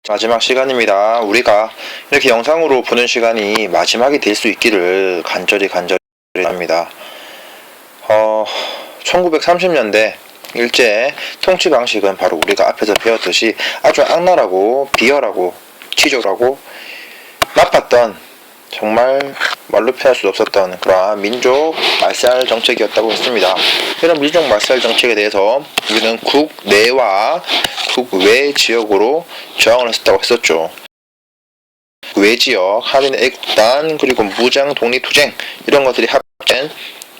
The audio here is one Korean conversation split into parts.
마지막 시간입니다. 우리가 이렇게 영상으로 보는 시간이 마지막이 될 수 있기를 간절히 합니다. 1930년대 일제 통치 방식은 바로 우리가 앞에서 배웠듯이 아주 악랄하고 비열하고 치졸하고 나빴던, 정말 말로 표현할 수 없었던 그러한 민족 말살 정책이었다고 했습니다. 이런 민족 말살 정책에 대해서 우리는 국내와 국외 지역으로 저항을 했었다고 했었죠. 외지역, 한인 애국단, 그리고 무장 독립투쟁, 이런 것들이 합된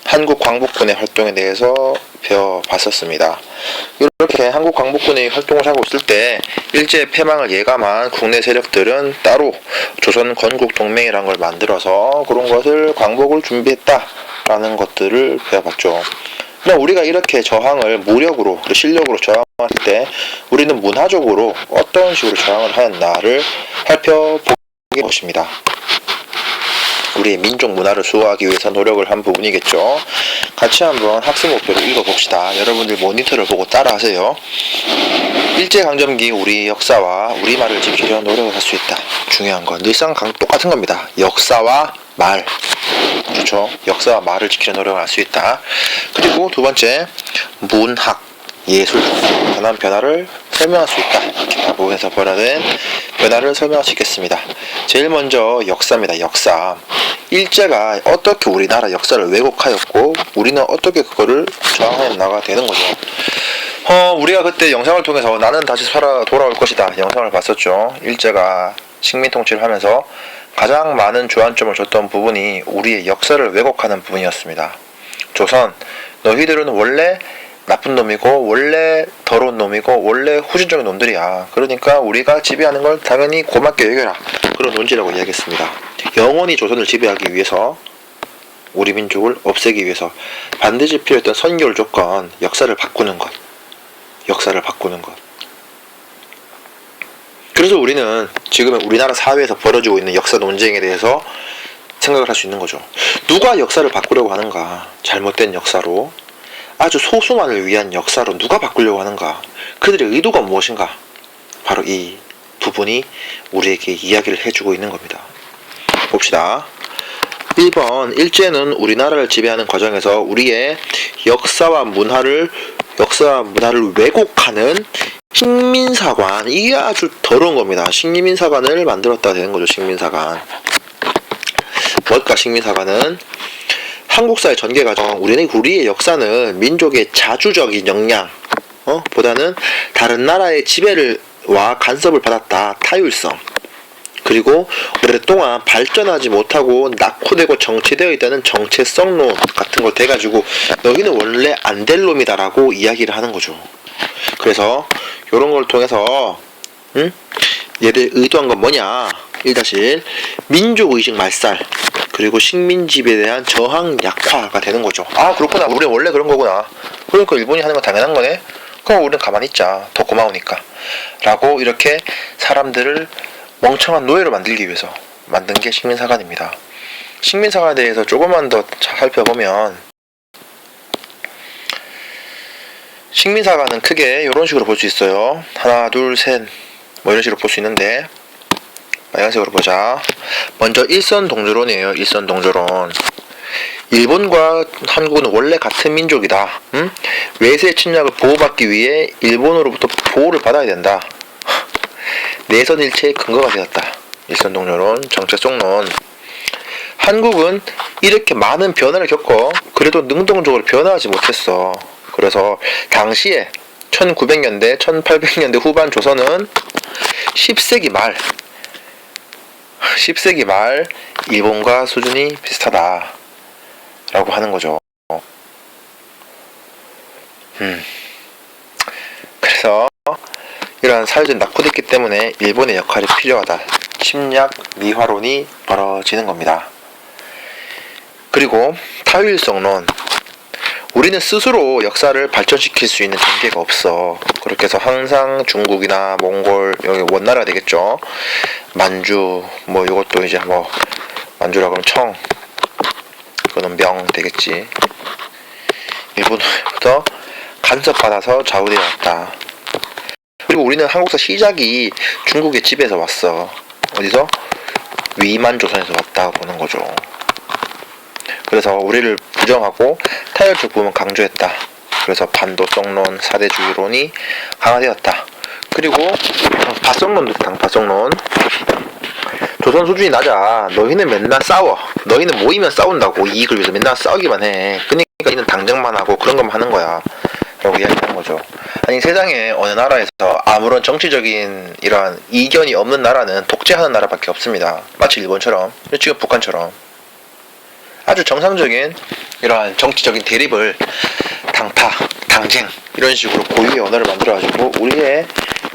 한국 광복군의 활동에 대해서 배워봤었습니다. 이렇게 한국 광복군의 활동을 하고 있을 때 일제 패망을 예감한 국내 세력들은 따로 조선 건국 동맹이라는 걸 만들어서 그런 것을 광복을 준비했다라는 것들을 배워봤죠. 그럼 우리가 이렇게 저항을 무력으로, 실력으로 저항할 때 우리는 문화적으로 어떤 식으로 저항을 하였나를 살펴보게 될 것입니다. 우리의 민족 문화를 수호하기 위해서 노력을 한 부분이겠죠. 같이 한번 학습 목표를 읽어봅시다. 여러분들 모니터를 보고 따라하세요. 일제강점기 우리 역사와 우리말을 지키려 노력을 할 수 있다. 중요한 건 늘상 똑같은 겁니다. 역사와 말. 그렇죠? 역사와 말을 지키려 노력을 할 수 있다. 그리고 두 번째, 문학, 예술, 관한 변화를 설명할 수 있다. 기타 부분에서 벌어진 변화를 설명할 수 있겠습니다. 제일 먼저 역사입니다. 역사. 일제가 어떻게 우리나라 역사를 왜곡하였고 우리는 어떻게 그거를 저항해나가야 되는 거죠. 우리가 그때 영상을 통해서 나는 다시 돌아올 것이다 영상을 봤었죠. 일제가 식민 통치를 하면서 가장 많은 주안점을 줬던 부분이 우리의 역사를 왜곡하는 부분이었습니다. 조선, 너희들은 원래 나쁜 놈이고 원래 더러운 놈이고 원래 후진적인 놈들이야. 그러니까 우리가 지배하는 걸 당연히 고맙게 여겨라. 그런 논지라고 이야기했습니다. 영원히 조선을 지배하기 위해서, 우리 민족을 없애기 위해서 반드시 필요했던 선결 조건, 역사를 바꾸는 것. 그래서 우리는 지금 우리나라 사회에서 벌어지고 있는 역사 논쟁에 대해서 생각을 할 수 있는 거죠. 누가 역사를 바꾸려고 하는가? 잘못된 역사로, 아주 소수만을 위한 역사로 누가 바꾸려고 하는가? 그들의 의도가 무엇인가? 바로 이 부분이 우리에게 이야기를 해주고 있는 겁니다. 봅시다. 1번, 일제는 우리나라를 지배하는 과정에서 우리의 역사와 문화를 왜곡하는 식민사관, 이게 아주 더러운 겁니다. 식민사관을 만들었다 되는 거죠. 식민사관. 뭘까? 식민사관은 한국사의 전개 과정, 우리의 역사는 민족의 자주적인 역량 보다는 다른 나라의 지배와 간섭을 받았다. 타율성. 그리고 오랫동안 발전하지 못하고 낙후되고 정체되어 있다는 정체성론 같은 걸 대가지고 너희는 원래 안 될 놈이다라고 이야기를 하는 거죠. 그래서 이런 걸 통해서 얘들 의도한 건 뭐냐? 1-1 민족의식 말살, 그리고 식민지배에 대한 저항 약화가 되는 거죠. 아, 그렇구나. 우리는 원래 그런 거구나. 그러니까 일본이 하는 건 당연한 거네. 그럼 우리는 가만히 있자. 더 고마우니까. 라고 이렇게 사람들을 멍청한 노예로 만들기 위해서 만든 게 식민사관입니다. 식민사관에 대해서 조금만 더 살펴보면, 식민사관은 크게 이런 식으로 볼 수 있어요. 하나, 둘, 셋, 뭐 이런 식으로 볼 수 있는데, 빨간색으로 보자. 먼저 일선동조론이에요. 일선동조론. 일본과 한국은 원래 같은 민족이다. 외세 침략을 보호받기 위해 일본으로부터 보호를 받아야 된다. 내선일체의 근거가 되었다. 일선동조론, 정체성론. 한국은 이렇게 많은 변화를 겪어 그래도 능동적으로 변화하지 못했어. 그래서 당시에 1900년대, 1800년대 후반 조선은 10세기 말 일본과 수준이 비슷하다 라고 하는 거죠. 그래서 이러한 사회적 낙후됐기 때문에 일본의 역할이 필요하다. 침략 미화론이 벌어지는 겁니다. 그리고 타율성론. 우리는 스스로 역사를 발전시킬 수 있는 전개가 없어. 그렇게 해서 항상 중국이나 몽골, 여기 원나라가 되겠죠. 만주, 뭐 이것도 이제 뭐 만주라 그러면 청, 그거는 명 되겠지. 일본부터 간섭받아서 좌우되어 왔다. 그리고 우리는 한국사 시작이 중국의 집에서 왔어. 어디서? 위만조선에서 왔다 보는 거죠. 그래서 우리를 부정하고 타열적 부분을 강조했다. 그래서 반도성론, 사대주의론이 강화되었다. 그리고 바성론도 있다. 바성론. 조선 수준이 낮아. 너희는 맨날 싸워. 너희는 모이면 싸운다고. 이익을 위해서 맨날 싸우기만 해. 그러니까 너희는 당정만 하고 그런 것만 하는 거야. 라고 이야기하는 거죠. 아니, 세상에 어느 나라에서 아무런 정치적인 이러한 이견이 없는 나라는 독재하는 나라밖에 없습니다. 마치 일본처럼, 지금 북한처럼. 아주 정상적인 이러한 정치적인 대립을 당파, 당쟁 이런 식으로 고유의 언어를 만들어가지고 우리의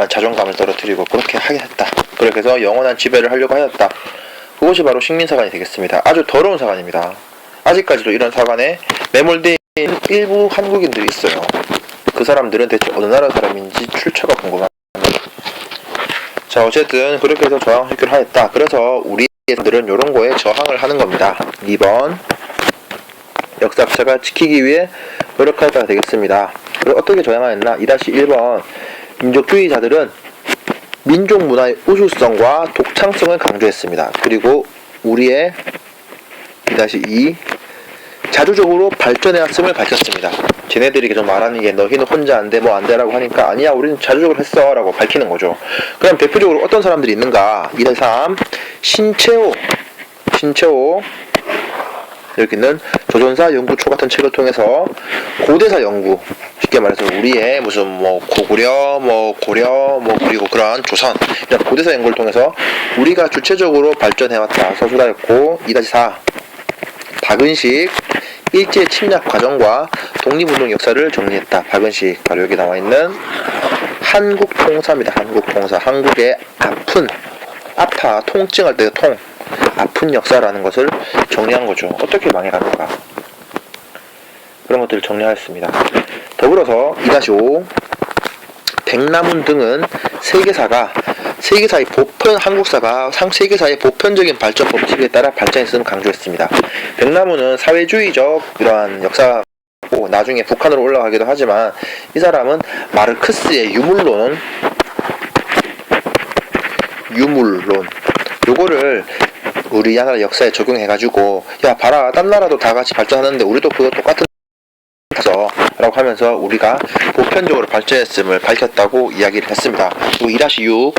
자존감을 떨어뜨리고 그렇게 하게 했다. 그렇게 해서 영원한 지배를 하려고 하였다. 그것이 바로 식민사관이 되겠습니다. 아주 더러운 사관입니다. 아직까지도 이런 사관에 매몰되어 있는 일부 한국인들이 있어요. 그 사람들은 대체 어느 나라 사람인지 출처가 궁금합니다. 자, 어쨌든 그렇게 해서 저항시키려 하였다. 그래서 우리들은 이런 거에 저항을 하는 겁니다. 2번 역사학자가 지키기 위해 노력하였다가 되겠습니다. 그리고 어떻게 저항하였나? 2-1번 민족주의자들은 민족 문화의 우수성과 독창성을 강조했습니다. 그리고 우리의 2-2 자주적으로 발전해왔음을 밝혔습니다. 쟤네들이 계속 말하는 게 너희는 혼자 안 돼, 뭐 안 돼라고 하니까 아니야, 우리는 자주적으로 했어 라고 밝히는 거죠. 그럼 대표적으로 어떤 사람들이 있는가? 2-3 신채호 여기는 조선사 연구초 같은 책을 통해서 고대사 연구, 쉽게 말해서 우리의 무슨 뭐 고구려, 뭐 고려, 뭐 그리고 그러한 조선 이런 고대사 연구를 통해서 우리가 주체적으로 발전해왔다 서술하였고, 2-4 박은식 일제 침략 과정과 독립운동 역사를 정리했다. 박은식 바로 여기 나와 있는 한국 통사입니다. 한국 통사. 한국의 통증할 때 아픈 역사라는 것을 정리한 거죠. 어떻게 망해가는가. 그런 것들을 정리하였습니다. 더불어서 2-5 백남훈 등은 세계사의 한국사가 세계사의 보편적인 발전 법칙에 따라 발전했음을 강조했습니다. 백남훈은 사회주의적 이러한 역사고 나중에 북한으로 올라가기도 하지만 이 사람은 마르크스의 유물론 요거를 우리 나라 역사에 적용해가지고 야 봐라, 딴 나라도 다 같이 발전하는데 우리도 그거 똑같은 라고 하면서 우리가 보편적으로 발전했음을 밝혔다고 이야기를 했습니다. 그리고 2-6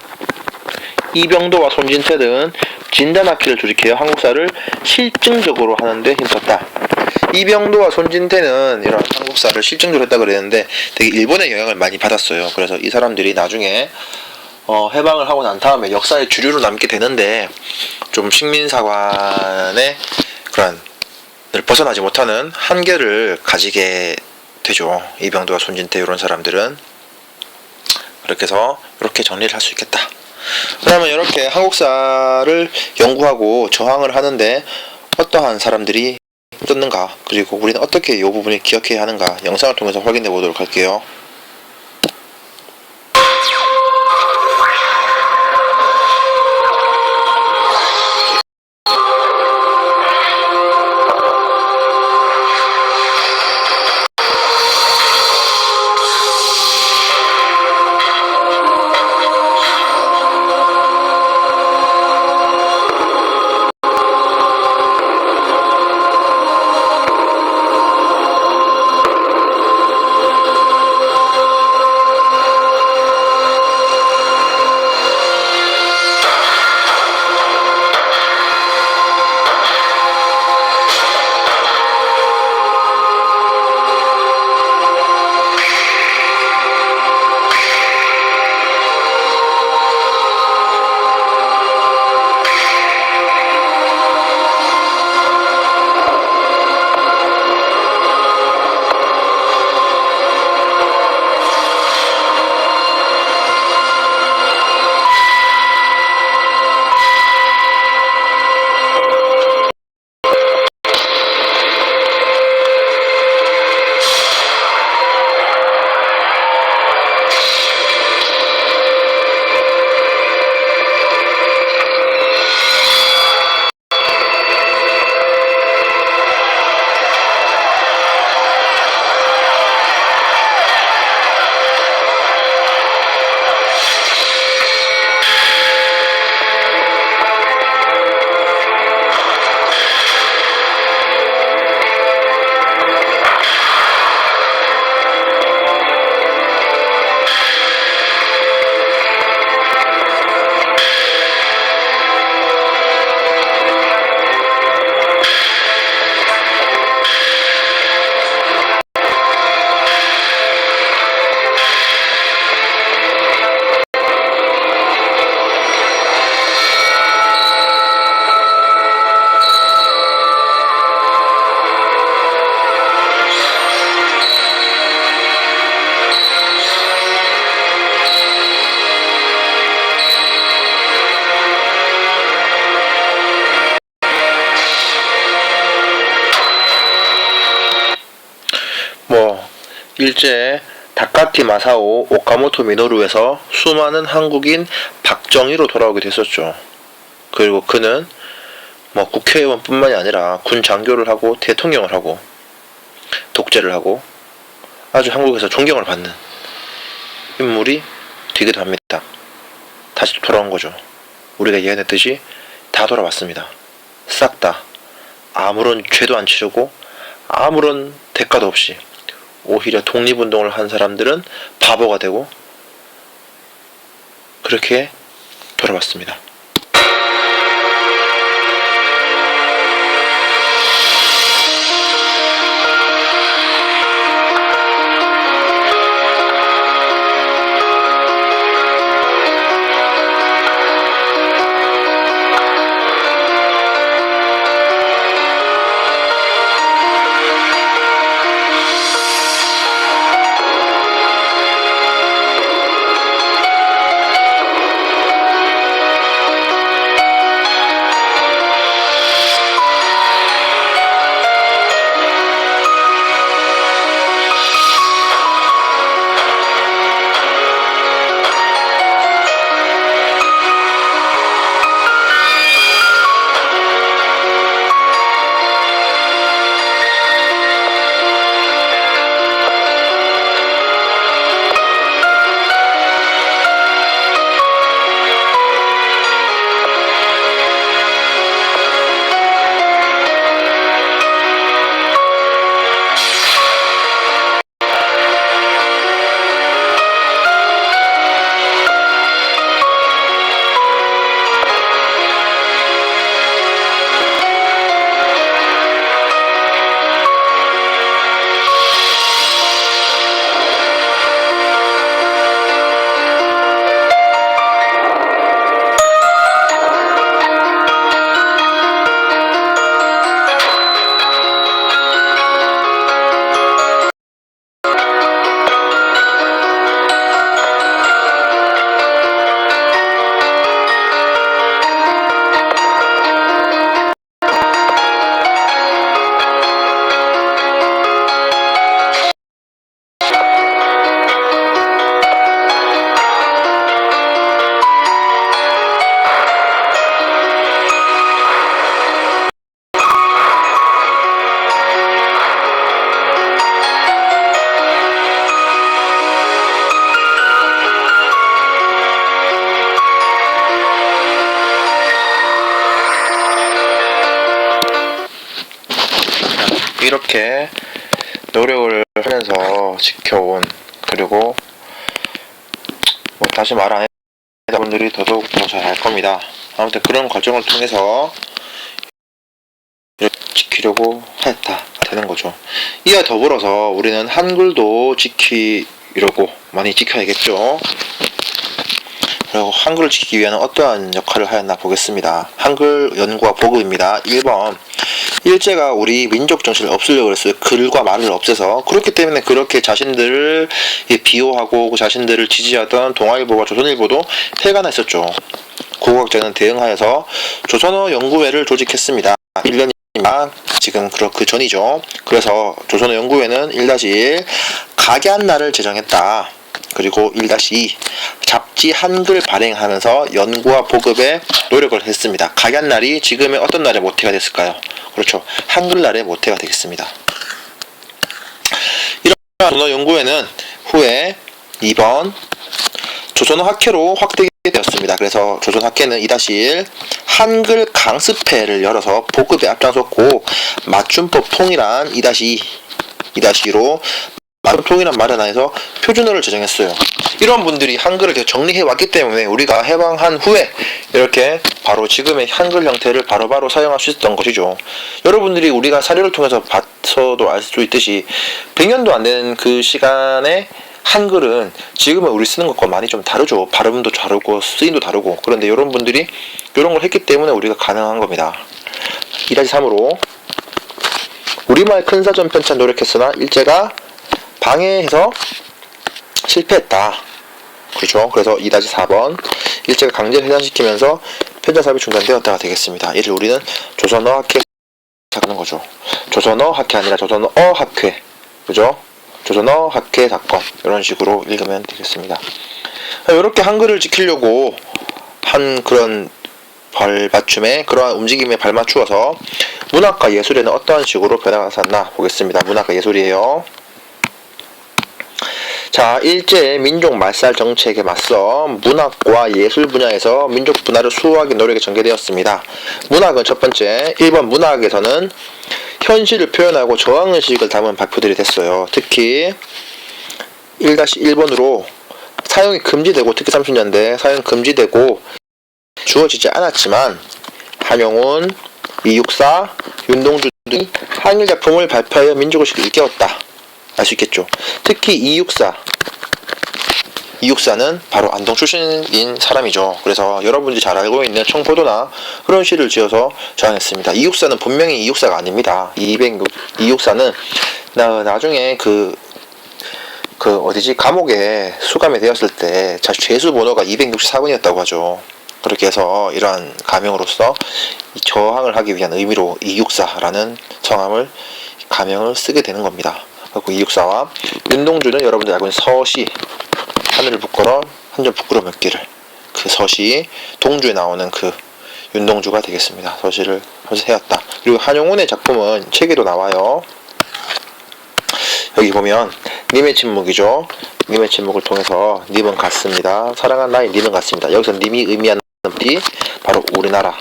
이병도와 손진태 등 진단학회를 조직해서 한국사를 실증적으로 하는데 힘썼다. 이병도와 손진태는 이런 한국사를 실증적으로 했다 그랬는데 되게 일본의 영향을 많이 받았어요. 그래서 이 사람들이 나중에 해방을 하고 난 다음에 역사의 주류로 남게 되는데 좀 식민사관의 그런 벗어나지 못하는 한계를 가지게 되죠. 이병도와 손진태 이런 사람들은. 그렇게 해서 이렇게 정리를 할 수 있겠다. 그러면 이렇게 한국사를 연구하고 저항을 하는데 어떠한 사람들이 있었는가, 그리고 우리는 어떻게 이 부분을 기억해야 하는가 영상을 통해서 확인해 보도록 할게요. 일제 다카티 마사오 오카모토 미노루에서 수많은 한국인 박정희로 돌아오게 됐었죠. 그리고 그는 뭐 국회의원뿐만이 아니라 군 장교를 하고 대통령을 하고 독재를 하고 아주 한국에서 존경을 받는 인물이 되기도 합니다. 다시 돌아온 거죠. 우리가 예언했듯이 다 돌아왔습니다. 싹 다 아무런 죄도 안 치르고 아무런 대가도 없이 오히려 독립운동을 한 사람들은 바보가 되고 그렇게 돌아왔습니다. 이렇게 노력을 하면서 지켜온, 그리고 뭐 다시 말 안 해도 분들이 더더욱 잘 알 겁니다. 아무튼 그런 과정을 통해서 지키려고 했다 되는 거죠. 이와 더불어서 우리는 한글도 지키려고 많이 지켜야겠죠. 그리고 한글을 지키기 위한 어떠한 역할을 하였나 보겠습니다. 한글 연구와 보급입니다. 1번, 일제가 우리 민족 정신을 없애려고 했어요. 글과 말을 없애서. 그렇기 때문에 그렇게 자신들을 비호하고 자신들을 지지하던 동아일보와 조선일보도 해가 났었죠. 고고학자는 대응하여서 조선어 연구회를 조직했습니다. 1년이나 지금 그 전이죠. 그래서 조선어 연구회는 1-1 각야날을 제정했다. 그리고 1-2 잡지 한글 발행하면서 연구와 보급에 노력을 했습니다. 각야날이 지금의 어떤 날의 모태가 됐을까요? 그렇죠. 한글날의 모태가 되겠습니다. 이런 조선어 연구회는 후에 2번 조선어 학회로 확대되게 되었습니다. 그래서 조선어 학회는 2-1 한글 강습회를 열어서 보급에 앞장섰고 맞춤법 통일한 2-2로 맞춤 통일한 마련하에서 표준어를 제정했어요. 이런 분들이 한글을 계속 정리해 왔기 때문에 우리가 해방한 후에 이렇게 바로 지금의 한글 형태를 바로바로 사용할 수 있었던 것이죠. 여러분들이 우리가 사료를 통해서 봐서도 알 수 있듯이 100년도 안 되는 그 시간에 한글은 지금은 우리 쓰는 것과 많이 좀 다르죠. 발음도 다르고 쓰임도 다르고. 그런데 이런 분들이 이런 걸 했기 때문에 우리가 가능한 겁니다. 2-3으로 우리말 큰사전 편찬 노력했으나 일제가 방해해서 실패했다. 그렇죠. 그래서 2-4번 일제가 강제로 해산시키면서 편찬 사업이 중단되었다가 되겠습니다. 이를 우리는 조선어 학회 하는 거죠. 조선어 학회 아니라 조선어 학회. 그죠? 조선어 학회 사건 이런 식으로 읽으면 되겠습니다. 이렇게 한글을 지키려고 한 그런 발맞춤에 그러한 움직임에 발맞추어서 문학과 예술에는 어떠한 식으로 변화가 났나 보겠습니다. 문학과 예술이에요. 자, 일제 민족 말살 정책에 맞서 문학과 예술 분야에서 민족 분화를 수호하기 노력이 전개되었습니다. 문학은 첫 번째, 1번 문학에서는 현실을 표현하고 저항의식을 담은 발표들이 됐어요. 특히 1-1번으로 사용이 금지되고, 특히 30년대 사용 금지되고 주어지지 않았지만 한용운, 이육사, 윤동주 등이 항일 작품을 발표하여 민족의식을 일깨웠다. 알 수 있겠죠. 특히 이육사는 바로 안동 출신인 사람이죠. 그래서 여러분들이 잘 알고 있는 청포도나 그런 시를 지어서 저항했습니다. 이육사는 분명히 이육사가 아닙니다. 이육사는 나중에 감옥에 수감이 되었을 때 죄수 번호가 264번이었다고 하죠. 그렇게 해서 이러한 가명으로서 저항을 하기 위한 의미로 이육사라는 성함을 가명을 쓰게 되는 겁니다. 그리고 이육사와 윤동주는 여러분들 알고 있는 서시, 하늘을 부끄러 한 점 부끄러 몇 개를, 그 서시 동주에 나오는 그 윤동주가 되겠습니다. 서시를 해왔다. 그리고 한용운의 작품은 책에도 나와요. 여기 보면 님의 침묵이죠. 님의 침묵을 통해서 님은 같습니다. 사랑한 나의 님은 같습니다. 여기서 님이 의미하는 것이 바로 우리나라가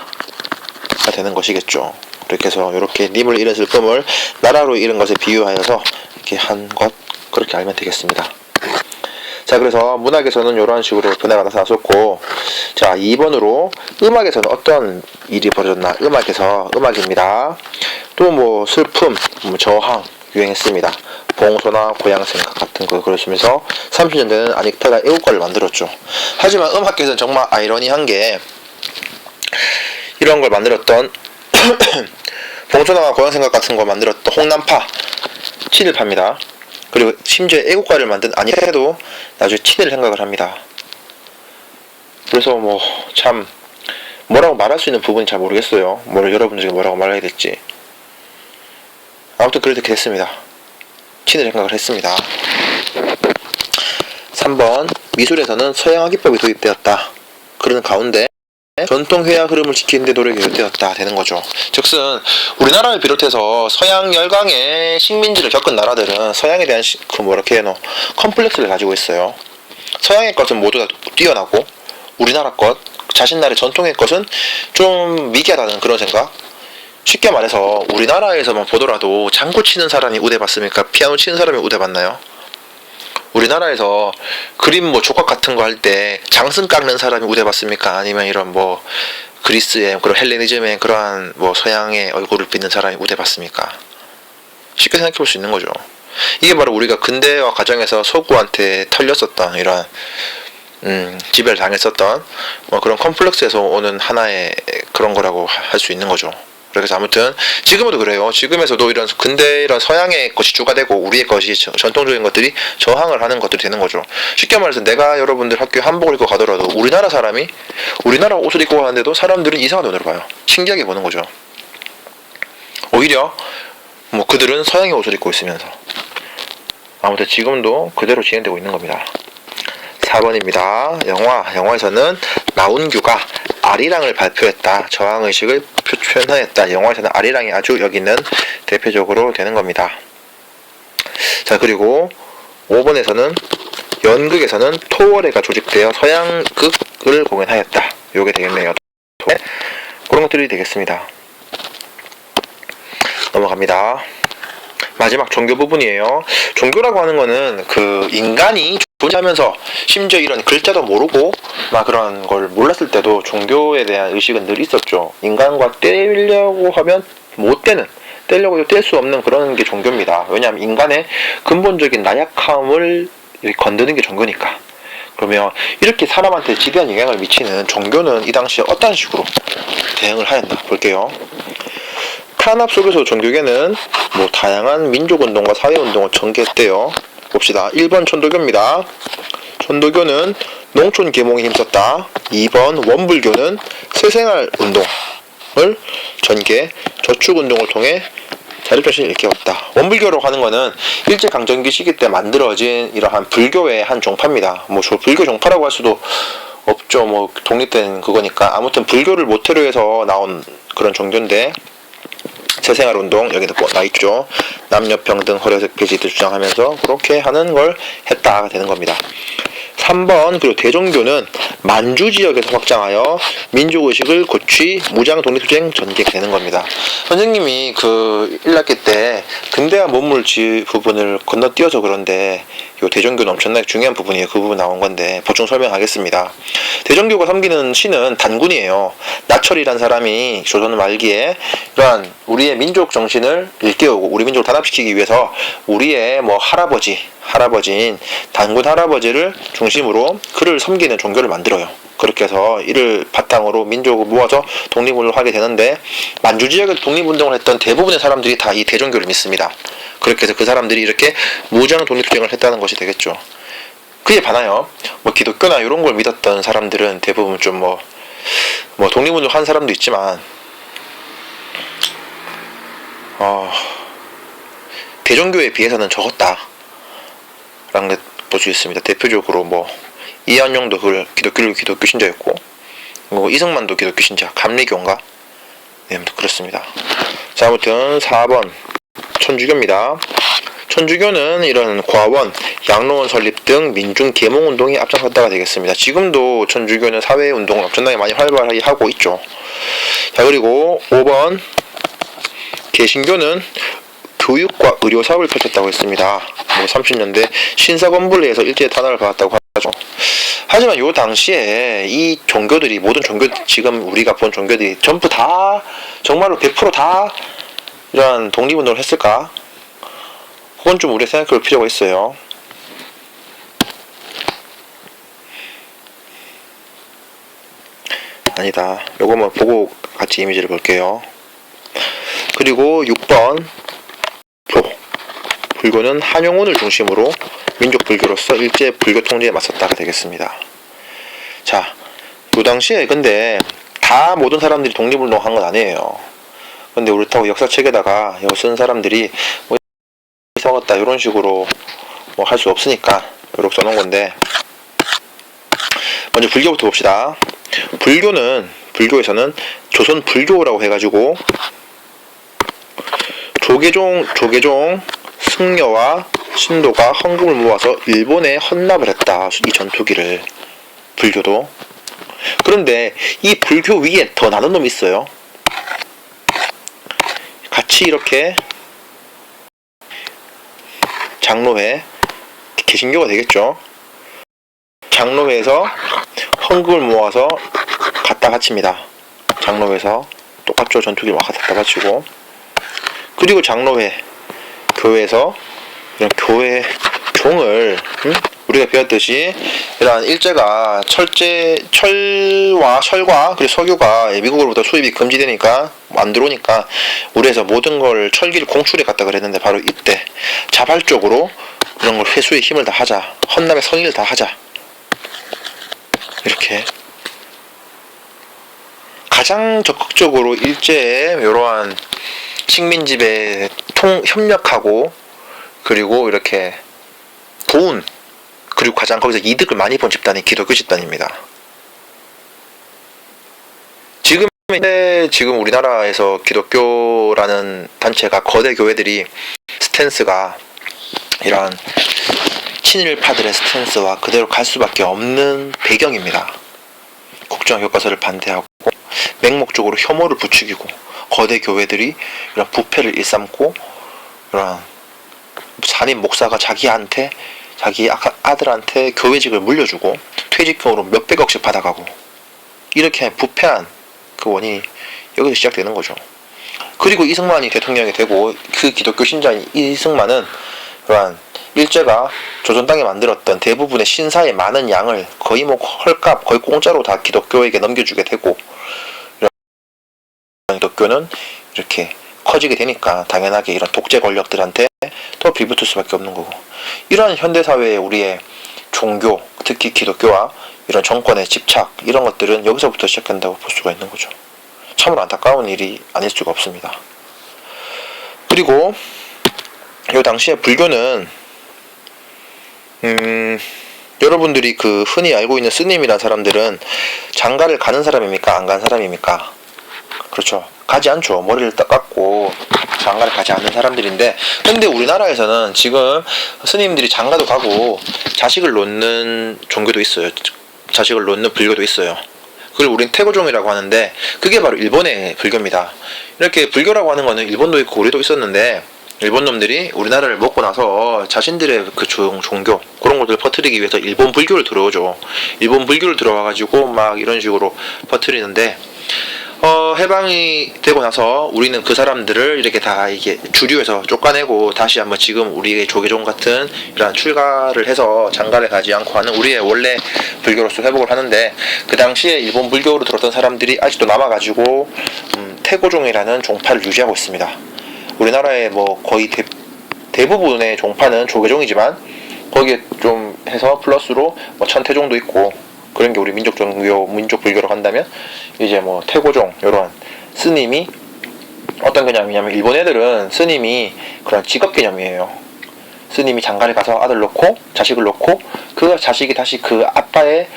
되는 것이겠죠. 그렇게 해서 이렇게 님을 잃은 슬픔을 나라로 잃은 것에 비유하여서 이렇게 한 것, 그렇게 알면 되겠습니다. 자, 그래서 문학에서는 이런 식으로 변화가 나타났었고, 자, 2번으로 음악에서는 어떤 일이 벌어졌나. 음악입니다. 또 뭐 슬픔, 저항 유행했습니다. 봉소나 고향 생각 같은 거 그러시면서 30년대는 아닉타가 애국가를 만들었죠. 하지만 음악계에서는 정말 아이러니한 게, 이런 걸 만들었던 봉소나 고향 생각 같은 거 만들었던 홍남파 친일파입니다. 그리고 심지어 애국가를 만든 아니해도 나중에 친일 생각을 합니다. 그래서 뭐 참 뭐라고 말할 수 있는 부분이 잘 모르겠어요. 여러분들에게 뭐라고 말해야 될지. 아무튼 그렇게 됐습니다. 친일 생각을 했습니다. 3번, 미술에서는 서양학기법이 도입되었다. 그러는 가운데 전통 회화 흐름을 지키는 데 노력이 기울되었다 되는 거죠. 즉슨 우리나라를 비롯해서 서양 열강의 식민지를 겪은 나라들은 서양에 대한 컴플렉스를 가지고 있어요. 서양의 것은 모두 다 뛰어나고 우리나라 것, 자신 나라의 전통의 것은 좀 미개하다는 그런 생각. 쉽게 말해서 우리나라에서만 보더라도 장구 치는 사람이 우대 받습니까? 피아노 치는 사람이 우대 받나요? 우리나라에서 그림 조각 같은 거 할 때 장승 깎는 사람이 우대 받습니까? 아니면 이런 그리스의 그런 헬레니즘의 그러한 서양의 얼굴을 빚는 사람이 우대 받습니까? 쉽게 생각해 볼 수 있는 거죠. 이게 바로 우리가 근대화 과정에서 서구한테 털렸었던 이런 지배를 당했었던 그런 컴플렉스에서 오는 하나의 그런 거라고 할 수 있는 거죠. 그래서 아무튼 지금도 그래요. 지금에서도 이런 근대 이런 서양의 것이 주가 되고 우리의 것이 전통적인 것들이 저항을 하는 것들이 되는 거죠. 쉽게 말해서 내가 여러분들 학교에 한복을 입고 가더라도 우리나라 사람이 우리나라 옷을 입고 가는데도 사람들은 이상한 눈으로 봐요. 신기하게 보는 거죠. 오히려 그들은 서양의 옷을 입고 있으면서. 아무튼 지금도 그대로 진행되고 있는 겁니다. 4번입니다. 영화에서는 나운규가 아리랑을 발표했다. 저항의식을 표현하였다. 영화에서는 아리랑이 아주 여기는 대표적으로 되는 겁니다. 자, 그리고 5번에서는 연극에서는 토월회가 조직되어 서양극을 공연하였다. 요게 되겠네요. 그런 것들이 되겠습니다. 넘어갑니다. 마지막 종교 부분이에요. 종교라고 하는 거는 인간이 존재하면서 심지어 이런 글자도 모르고 그런 걸 몰랐을 때도 종교에 대한 의식은 늘 있었죠. 인간과 떼려고 하면 못 떼는, 떼려고 해도 뗄 수 없는 그런 게 종교입니다. 왜냐하면 인간의 근본적인 나약함을 건드는 게 종교니까. 그러면 이렇게 사람한테 지대한 영향을 미치는 종교는 이 당시에 어떤 식으로 대응을 하였나 볼게요. 탄압 속에서 종교계는 다양한 민족운동과 사회운동을 전개했대요. 봅시다. 1번 천도교입니다. 천도교는 농촌 계몽에 힘썼다. 2번 원불교는 새생활 운동을 전개, 저축운동을 통해 자립정신을 일깨웠다. 원불교라고 하는 거는 일제강점기 시기 때 만들어진 이러한 불교의 한 종파입니다. 뭐 불교 종파라고 할 수도 없죠. 뭐 독립된 그거니까. 아무튼 불교를 모태로 해서 나온 그런 종교인데, 새생활운동 여기도 나있죠. 남녀평등 허례색 폐지를 주장하면서 그렇게 하는 걸 했다가 되는 겁니다. 3번, 그리고 대종교는 만주 지역에서 확장하여 민족의식을 고취 무장 독립투쟁 전개가 되는 겁니다. 선생님이 그 1학기 때 근대화 문물지 부분을 건너뛰어서 그런데 요 대종교는 엄청나게 중요한 부분이에요. 그 부분 나온 건데 보충 설명하겠습니다. 대종교가 섬기는 신은 단군이에요. 나철이란 사람이 조선 말기에 이러한 우리의 민족 정신을 일깨우고 우리 민족을 단합시키기 위해서 우리의 뭐 할아버지인 단군 할아버지를 중심으로 그를 섬기는 종교를 만들어요. 그렇게 해서 이를 바탕으로 민족을 모아서 독립을 하게 되는데, 만주 지역에서 독립운동을 했던 대부분의 사람들이 다 이 대종교를 믿습니다. 그렇게 해서 그 사람들이 이렇게 무장 독립투쟁을 했다는 것이 되겠죠. 그에 반하여 뭐 기독교나 이런 걸 믿었던 사람들은 대부분 좀 뭐 독립운동 한 사람도 있지만 대종교에 비해서는 적었다 라는 걸 볼 수 있습니다. 대표적으로 뭐 이한용도 기독교 신자였고, 이승만도 기독교 신자, 감리교인가? 네, 그렇습니다. 자, 아무튼 4번 천주교입니다. 천주교는 이런 과원, 양로원 설립 등 민중 계몽운동에 앞장섰다가 되겠습니다. 지금도 천주교는 사회운동을 엄청나게 많이 활발하게 하고 있죠. 자, 그리고 5번 개신교는 교육과 의료 사업을 펼쳤다고 했습니다. 30년대 신사건불에 해서 일제 탄압을 받았다고 하죠. 하지만 요 당시에 이 종교들이, 모든 종교, 지금 우리가 본 종교들이 전부 다 정말로 100% 이러한 독립운동을 했을까? 그건 좀 우리가 생각해 볼 필요가 있어요. 아니다. 요거만 보고 같이 이미지를 볼게요. 그리고 6번 불교는 한용운을 중심으로 민족 불교로서 일제 불교 통제에 맞섰다가 되겠습니다. 자, 요 당시에 근데 다 모든 사람들이 독립운동 한 건 아니에요. 근데 그렇다고 역사책에다가 이거 쓴 사람들이 뭐 싸웠다 이런 식으로 뭐 할 수 없으니까 이렇게 써놓은 건데, 먼저 불교부터 봅시다. 불교에서는 조선 불교라고 해가지고 조계종 승려와 신도가 헌금을 모아서 일본에 헌납을 했다. 이 전투기를. 불교도. 그런데 이 불교 위에 더 나쁜 놈이 있어요. 같이 이렇게 장로회, 개신교가 되겠죠. 장로회에서 헌금을 모아서 갖다 바칩니다. 장로회에서 똑같죠. 전투기를 막 갖다 바치고. 그리고 장로회, 교회에서 이런 교회 종을, 우리가 배웠듯이 이러한 일제가 철과 그리고 석유가 미국으로부터 수입이 금지되니까 안 들어오니까 우리에서 모든 걸 철기를 공출해 갔다 그랬는데, 바로 이때 자발적으로 이런 걸 회수에 힘을 다하자, 헌납의 성의를 다하자, 이렇게 가장 적극적으로 일제의 이러한 식민지배 협력하고, 그리고 이렇게 도운, 그리고 가장 거기서 이득을 많이 본 집단이 기독교 집단입니다. 지금 우리나라에서 기독교라는 단체가, 거대 교회들이 스탠스가 이러한 친일파들의 스탠스와 그대로 갈 수밖에 없는 배경입니다. 국정교과서를 반대하고 맹목적으로 혐오를 부추기고, 거대 교회들이 이런 부패를 일삼고, 이런 산인 목사가 자기 아들한테 교회직을 물려주고 퇴직금으로 몇백억씩 받아가고, 이렇게 부패한 그 원인이 여기서 시작되는 거죠. 그리고 이승만이 대통령이 되고, 그 기독교 신자인 이승만은 그러한 일제가 조선 땅에 만들었던 대부분의 신사의 많은 양을 거의 뭐 헐값, 거의 공짜로 다 기독교에게 넘겨주게 되고, 기독교는 이렇게 커지게 되니까 당연하게 이런 독재 권력들한테 더 빌붙을 수밖에 없는 거고, 이러한 현대사회의 우리의 종교, 특히 기독교와 이런 정권의 집착, 이런 것들은 여기서부터 시작한다고 볼 수가 있는 거죠. 참으로 안타까운 일이 아닐 수가 없습니다. 그리고 요 당시에 불교는 여러분들이 그 흔히 알고 있는 스님이라는 사람들은 장가를 가는 사람입니까? 안 간 사람입니까? 그렇죠. 가지 않죠. 머리를 딱 깎고 장가를 가지 않는 사람들인데, 근데 우리나라에서는 지금 스님들이 장가도 가고 자식을 놓는 종교도 있어요. 자식을 놓는 불교도 있어요. 그걸 우린 태고종이라고 하는데, 그게 바로 일본의 불교입니다. 이렇게 불교라고 하는 거는 일본도 있고 우리도 있었는데, 일본 놈들이 우리나라를 먹고 나서 자신들의 그 종교 그런 것들을 퍼뜨리기 위해서 일본 불교를 들어오죠. 일본 불교를 들어와가지고 막 이런 식으로 퍼뜨리는데, 해방이 되고 나서 우리는 그 사람들을 이렇게 다 이게 주류에서 쫓아내고 다시 한번 지금 우리의 조계종 같은 이런 출가를 해서 장가를 가지 않고 하는 우리의 원래 불교로서 회복을 하는데, 그 당시에 일본 불교로 들었던 사람들이 아직도 남아가지고 태고종이라는 종파를 유지하고 있습니다. 우리나라의 뭐 거의 대부분의 종파는 조계종이지만 거기에 좀 해서 플러스로 뭐 천태종도 있고 그런 게 우리 민족 종교, 민족 불교로 간다면 이제 뭐 태고종 이런 스님이 어떤 개념이냐면, 일본 애들은 스님이 그런 직업 개념이에요. 스님이 장가를 가서 아들 놓고 자식을 놓고 그 자식이 다시 그 아빠의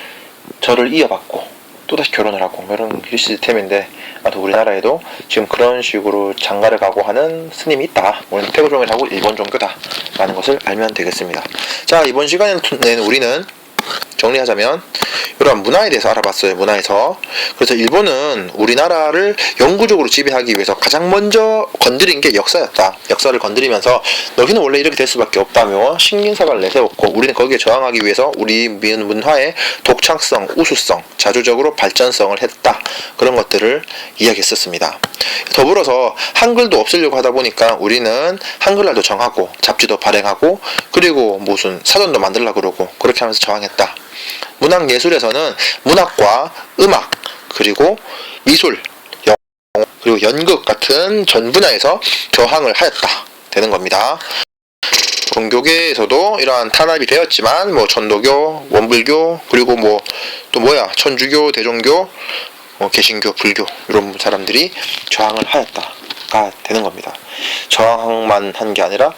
절을 이어받고 또다시 결혼을 하고 이런 시스템인데, 아무튼 우리나라에도 지금 그런 식으로 장가를 가고 하는 스님이 있다. 우리는 태고종이라고 일본 종교다 라는 것을 알면 되겠습니다. 자, 이번 시간에는 우리는 정리하자면 이러한 문화에 대해서 알아봤어요. 문화에서. 그래서 일본은 우리나라를 영구적으로 지배하기 위해서 가장 먼저 건드린 게 역사였다. 역사를 건드리면서 너희는 원래 이렇게 될 수밖에 없다며 식민사관을 내세웠고, 우리는 거기에 저항하기 위해서 우리 문화의 독창성, 우수성, 자주적으로 발전성을 했다. 그런 것들을 이야기했었습니다. 더불어서 한글도 없애려고 하다 보니까 우리는 한글날도 정하고 잡지도 발행하고 그리고 무슨 사전도 만들려고 그러고 그렇게 하면서 저항했다. 문학예술에서는 문학과 음악 그리고 미술, 영어 그리고 연극 같은 전 분야에서 저항을 하였다 되는 겁니다. 종교계에서도 이러한 탄압이 되었지만 뭐 천도교, 원불교 그리고 뭐 또 뭐야 천주교, 대종교, 개신교, 불교 이런 사람들이 저항을 하였다가 되는 겁니다. 저항만 한 게 아니라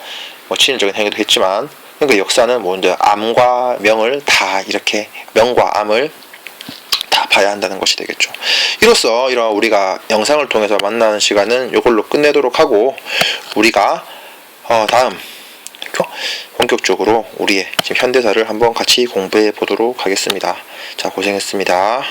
뭐 친일적인 행위도 했지만, 그러니까 역사는 먼저 암과 명을 다 이렇게 명과 암을 다 봐야 한다는 것이 되겠죠. 이로써 이런 우리가 영상을 통해서 만나는 시간은 이걸로 끝내도록 하고, 우리가 다음 본격적으로 우리의 지금 현대사를 한번 같이 공부해 보도록 하겠습니다. 자, 고생했습니다.